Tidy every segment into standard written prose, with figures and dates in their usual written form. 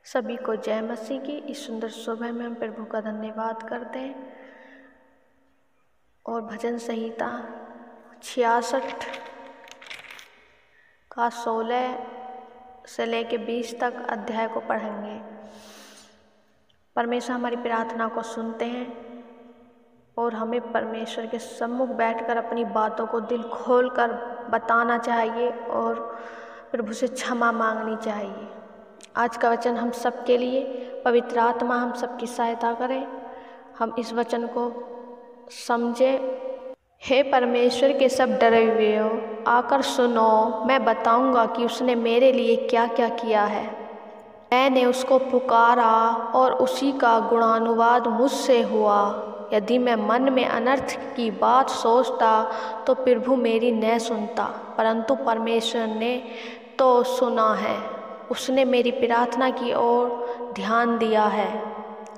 सभी को जय मसीह की। इस सुंदर सुबह में हम प्रभु का धन्यवाद करते हैं और भजन संहिता 66 का 16 से लेके 20 तक अध्याय को पढ़ेंगे। परमेश्वर हमारी प्रार्थना को सुनते हैं और हमें परमेश्वर के सम्मुख बैठकर अपनी बातों को दिल खोल कर बताना चाहिए और प्रभु से क्षमा मांगनी चाहिए। आज का वचन हम सबके लिए, पवित्र आत्मा हम सबकी सहायता करें, हम इस वचन को समझें। हे परमेश्वर के सब डरे हुए हो, आकर सुनो, मैं बताऊंगा कि उसने मेरे लिए क्या क्या किया है। मैंने उसको पुकारा और उसी का गुणानुवाद मुझसे हुआ। यदि मैं मन में अनर्थ की बात सोचता तो प्रभु मेरी न सुनता, परंतु परमेश्वर ने तो सुना है। उसने मेरी प्रार्थना की ओर ध्यान दिया है।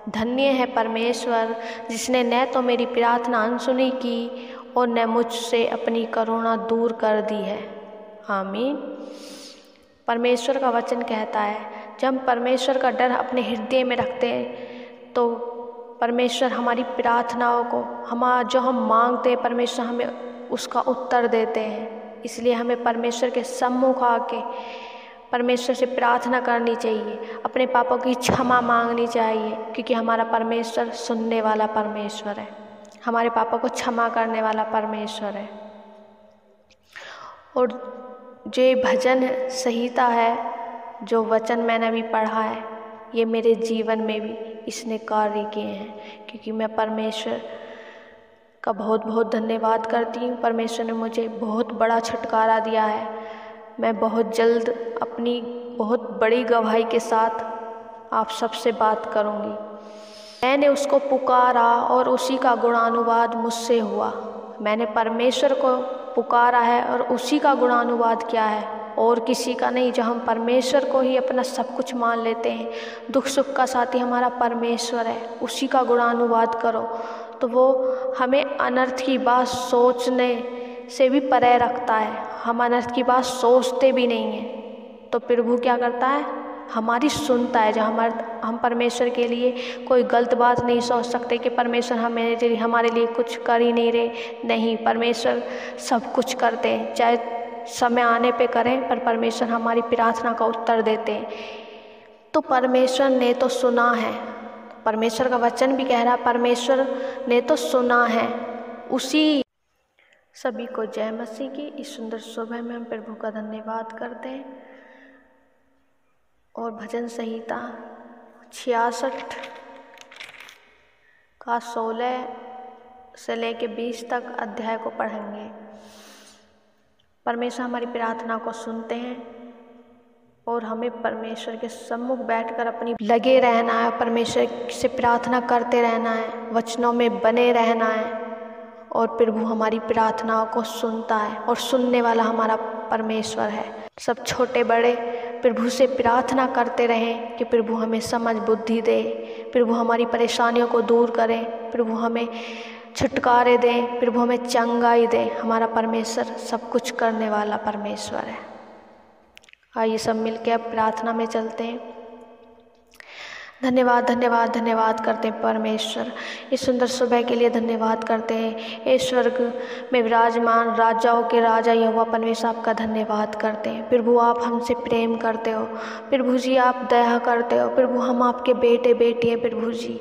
धन्य है परमेश्वर जिसने न तो मेरी प्रार्थना अनसुनी की और न मुझसे अपनी करुणा दूर कर दी है। आमीन। परमेश्वर का वचन कहता है, जब हम परमेश्वर का डर अपने हृदय में रखते हैं तो परमेश्वर हमारी प्रार्थनाओं को जो हम मांगते हैं परमेश्वर हमें उसका उत्तर देते हैं। इसलिए हमें परमेश्वर के सम्मुख आके परमेश्वर से प्रार्थना करनी चाहिए, अपने पापों की क्षमा मांगनी चाहिए, क्योंकि हमारा परमेश्वर सुनने वाला परमेश्वर है, हमारे पापों को क्षमा करने वाला परमेश्वर है। और जो ये भजन संहिता है, जो वचन मैंने अभी पढ़ा है, ये मेरे जीवन में भी इसने कार्य किए हैं, क्योंकि मैं परमेश्वर का बहुत बहुत धन्यवाद करती हूँ। परमेश्वर ने मुझे बहुत बड़ा छुटकारा दिया है। मैं बहुत जल्द अपनी बहुत बड़ी गवाही के साथ आप सबसे बात करूँगी। मैंने उसको पुकारा और उसी का गुणानुवाद मुझसे हुआ। मैंने परमेश्वर को पुकारा है और उसी का गुणानुवाद किया है, और किसी का नहीं। जब हम परमेश्वर को ही अपना सब कुछ मान लेते हैं, दुख सुख का साथी हमारा परमेश्वर है, उसी का गुणानुवाद करो, तो वो हमें अनर्थ की बात सोचने से भी परे रखता है। हम अनर्थ की बात सोचते भी नहीं हैं, तो प्रभु क्या करता है, हमारी सुनता है। जब हम परमेश्वर के लिए कोई गलत बात नहीं सोच सकते कि परमेश्वर हमारे लिए कुछ कर ही नहीं रहे। नहीं, परमेश्वर सब कुछ करते हैं, चाहे समय आने पे करें, पर परमेश्वर हमारी प्रार्थना का उत्तर देते हैं। तो परमेश्वर ने तो सुना है। परमेश्वर का वचन भी कह रहा है, परमेश्वर ने तो सुना है। उसी सभी को जय मसीह की। इस सुंदर सुबह में हम प्रभु का धन्यवाद करते हैं और भजन संहिता 66 का 16 से लेके 20 तक अध्याय को पढ़ेंगे। परमेश्वर हमारी प्रार्थना को सुनते हैं और हमें परमेश्वर के सम्मुख बैठकर अपनी लगे रहना है, परमेश्वर से प्रार्थना करते रहना है, वचनों में बने रहना है, और प्रभु हमारी प्रार्थनाओं को सुनता है और सुनने वाला हमारा परमेश्वर है। सब छोटे बड़े प्रभु से प्रार्थना करते रहें कि प्रभु हमें समझ बुद्धि दे, प्रभु हमारी परेशानियों को दूर करें, प्रभु हमें छुटकारे दें, प्रभु हमें चंगाई दे। हमारा परमेश्वर सब कुछ करने वाला परमेश्वर है। आइए सब मिलकर अब प्रार्थना में चलते हैं। धन्यवाद धन्यवाद धन्यवाद करते हैं परमेश्वर, इस सुंदर सुबह के लिए धन्यवाद करते हैं। हे स्वर्ग में विराजमान राजाओं के राजा यहोवा परमेश्वर, आपका धन्यवाद करते हैं। प्रभु आप हमसे प्रेम करते हो, प्रभु जी आप दया करते हो, प्रभु हम आपके बेटे बेटी हैं। प्रभु जी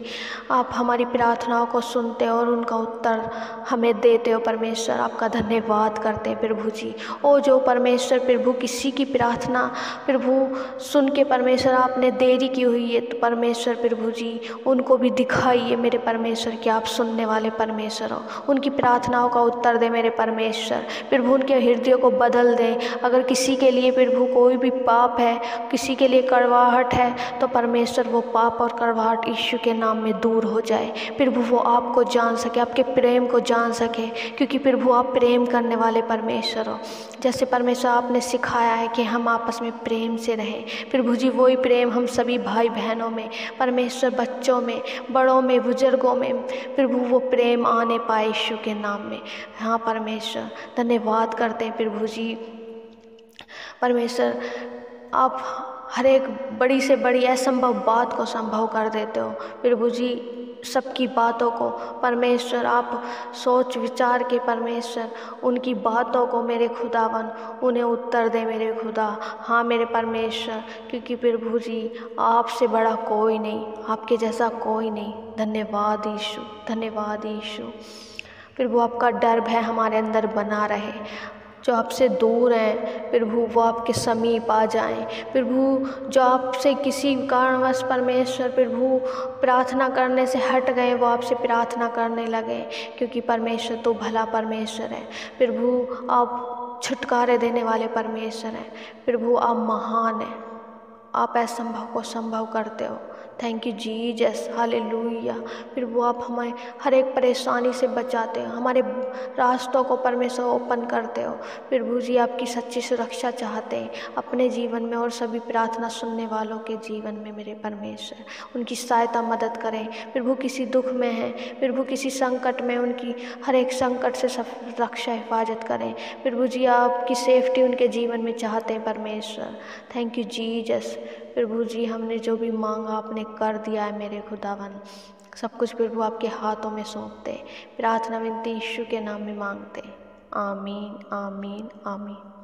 आप हमारी प्रार्थनाओं को सुनते हो और उनका उत्तर हमें देते हो। परमेश्वर आपका धन्यवाद करते हैं प्रभु जी। ओ जो परमेश्वर प्रभु किसी की प्रार्थना प्रभु सुन के परमेश्वर आपने देरी की हुई है, तो परमेश्वर प्रभु जी उनको भी दिखाइए मेरे परमेश्वर कि आप सुनने वाले परमेश्वर हो। उनकी प्रार्थनाओं का उत्तर दे मेरे परमेश्वर, प्रभु उनके हृदय को बदल दे। अगर किसी के लिए प्रभु कोई भी पाप है, किसी के लिए कड़वाहट है, तो परमेश्वर वो पाप और कड़वाहट यीशु के नाम में दूर हो जाए। प्रभु वो आपको जान सके, आपके प्रेम को जान सके, क्योंकि प्रभु आप प्रेम करने वाले परमेश्वर हो। जैसे परमेश्वर आपने सिखाया है कि हम आपस में प्रेम से रहें, प्रभु जी वही प्रेम हम सभी भाई बहनों में, परमेश्वर बच्चों में, बड़ों में, बुजुर्गों में, प्रभु वो प्रेम आने पाए यीशु के नाम में। हाँ परमेश्वर धन्यवाद करते हैं प्रभु जी। परमेश्वर आप हर एक बड़ी से बड़ी असंभव बात को संभव कर देते हो प्रभु जी। सबकी बातों को परमेश्वर आप सोच विचार के परमेश्वर, उनकी बातों को मेरे खुदावन उन्हें उत्तर दे मेरे खुदा। हाँ मेरे परमेश्वर, क्योंकि प्रभु जी आपसे बड़ा कोई नहीं, आपके जैसा कोई नहीं। धन्यवाद यीशु, धन्यवाद यीशु। प्रभु आपका डर भय हमारे अंदर बना रहे। जो आपसे दूर हैं प्रभु वो आपके समीप आ जाएं। प्रभु जो आपसे किसी कारणवश परमेश्वर प्रभु प्रार्थना करने से हट गए, वो आपसे प्रार्थना करने लगे, क्योंकि परमेश्वर तो भला परमेश्वर है। प्रभु आप छुटकारे देने वाले परमेश्वर हैं। प्रभु आप महान हैं, आप असंभव को संभव करते हो। Thank you Jesus, hallelujah. प्रभु आप हमें हर एक परेशानी से बचाते हो, हमारे रास्तों को परमेश्वर ओपन करते हो। प्रभु जी आपकी सच्ची सुरक्षा चाहते हैं अपने जीवन में और सभी प्रार्थना सुनने वालों के जीवन में मेरे परमेश्वर। उनकी सहायता मदद करें। प्रभु किसी दुख में है, प्रभु किसी संकट में, उनकी हर एक संकट से रक्षा हिफाजत करें। प्रभु जी आपकी सेफ्टी उनके जीवन में चाहते हैं परमेश्वर। Thank you Jesus. प्रभु जी हमने जो भी मांगा आपने कर दिया है मेरे खुदावन। सब कुछ प्रभु आपके हाथों में सौंपते, प्रार्थना विनती यीशु के नाम में मांगते। आमीन, आमीन, आमीन।